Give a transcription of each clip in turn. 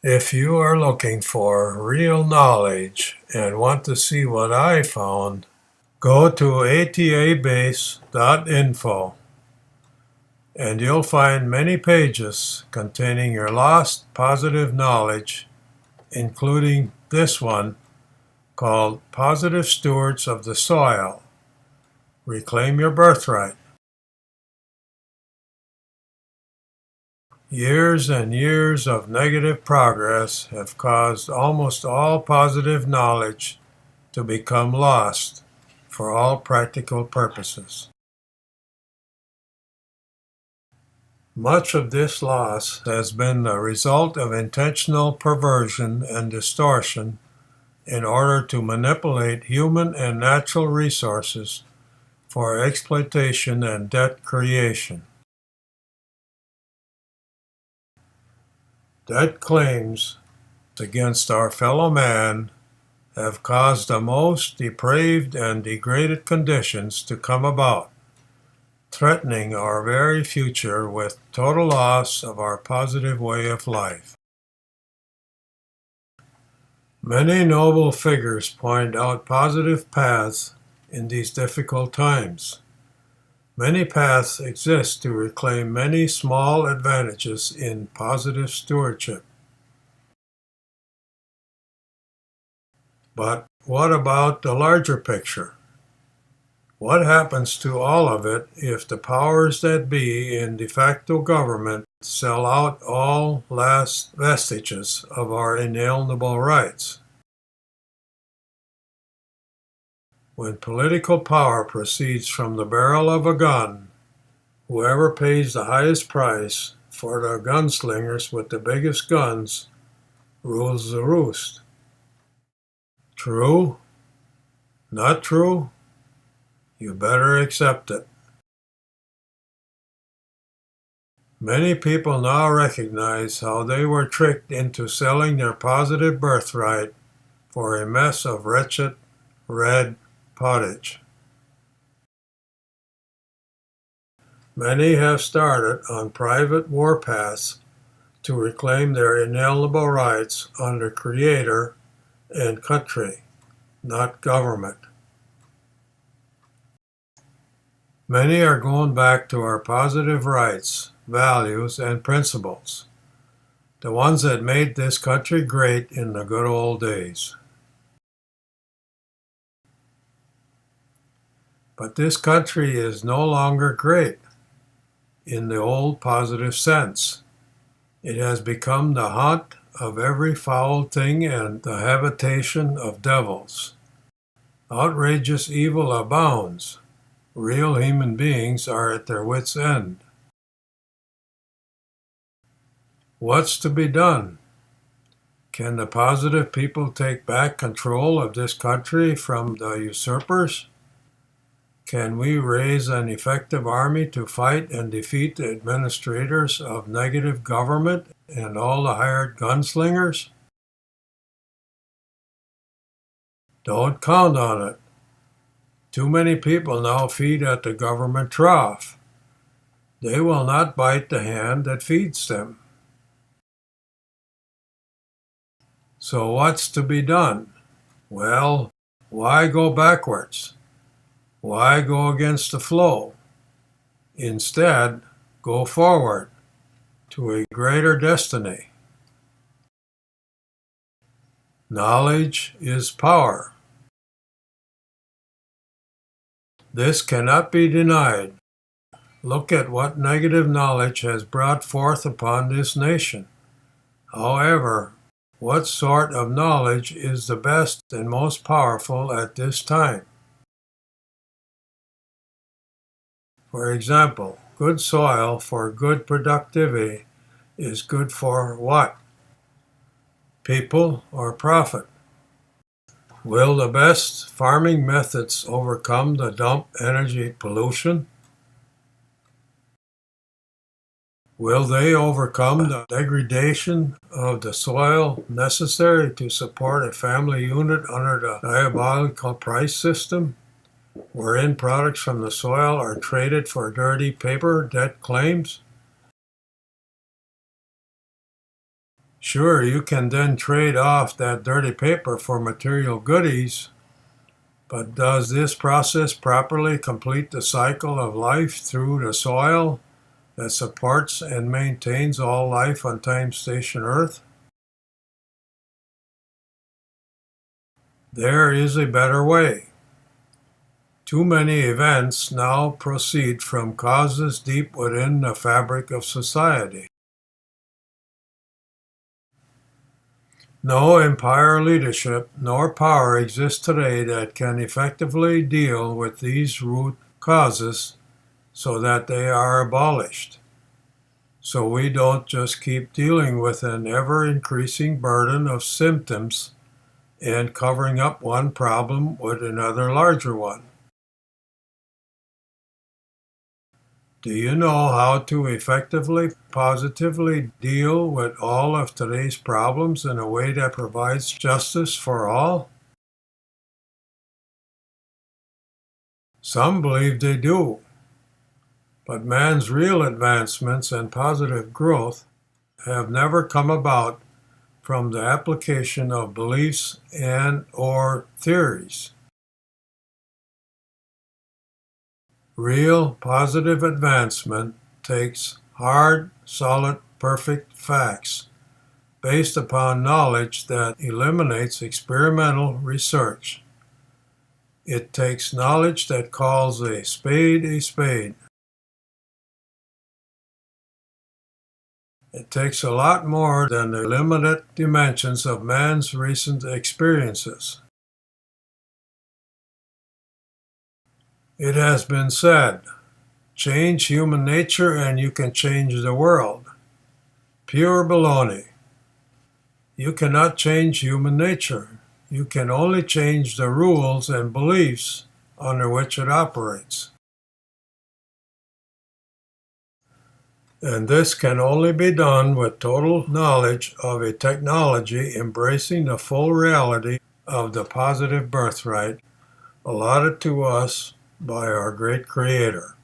If you are looking for real knowledge and want to see what I found, go to ATABASE.INFO and you'll find many pages containing your lost positive knowledge, including this one called Positive Stewards of the Soil. Reclaim your birthright. Years and years of negative progress have caused almost all positive knowledge to become lost for all practical purposes. Much of this loss has been the result of intentional perversion and distortion in order to manipulate human and natural resources for exploitation and debt creation. Debt claims against our fellow man have caused the most depraved and degraded conditions to come about, threatening our very future with total loss of our positive way of life. Many noble figures point out positive paths in these difficult times. Many paths exist to reclaim many small advantages in positive stewardship. But what about the larger picture? What happens to all of it if the powers that be in de facto government sell out all last vestiges of our inalienable rights? When political power proceeds from the barrel of a gun, whoever pays the highest price for the gunslingers with the biggest guns rules the roost. True? Not true? You better accept it. Many people now recognize how they were tricked into selling their positive birthright for a mess of wretched red pottage. Many have started on private warpaths to reclaim their inalienable rights under Creator and country, not government. Many are going back to our positive rights, values, and principles, the ones that made this country great in the good old days. But this country is no longer great in the old positive sense. It has become the haunt of every foul thing and the habitation of devils. Outrageous evil abounds. Real human beings are at their wits' end. What's to be done? Can the positive people take back control of this country from the usurpers? Can we raise an effective army to fight and defeat the administrators of negative government and all the hired gunslingers? Don't count on it. Too many people now feed at the government trough. They will not bite the hand that feeds them. So what's to be done? Well, why go backwards? Why go against the flow? Instead, go forward to a greater destiny. Knowledge is power. This cannot be denied. Look at what negative knowledge has brought forth upon this nation. However, what sort of knowledge is the best and most powerful at this time? For example, good soil for good productivity is good for what? People or profit? Will the best farming methods overcome the dump energy pollution? Will they overcome the degradation of the soil necessary to support a family unit under the diabolical price system, wherein products from the soil are traded for dirty paper debt claims? Sure, you can then trade off that dirty paper for material goodies, but does this process properly complete the cycle of life through the soil that supports and maintains all life on Time Station Earth? There is a better way. Too many events now proceed from causes deep within the fabric of society. No empire leadership nor power exists today that can effectively deal with these root causes so that they are abolished. So we don't just keep dealing with an ever-increasing burden of symptoms and covering up one problem with another larger one. Do you know how to effectively, positively deal with all of today's problems in a way that provides justice for all? Some believe they do, but man's real advancements and positive growth have never come about from the application of beliefs and/or theories. Real positive advancement takes hard, solid, perfect facts based upon knowledge that eliminates experimental research. It takes knowledge that calls a spade a spade. It takes a lot more than the limited dimensions of man's recent experiences. It has been said, change human nature and you can change the world. Pure baloney. You cannot change human nature. You can only change the rules and beliefs under which it operates. And this can only be done with total knowledge of a technology embracing the full reality of the positive birthright allotted to us by our great Creator.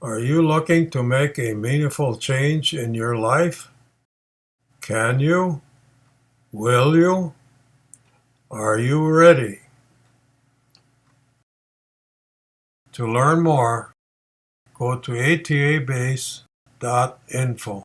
Are you looking to make a meaningful change in your life? Can you? Will you? Are you ready? To learn more, go to ATABASE.INFO.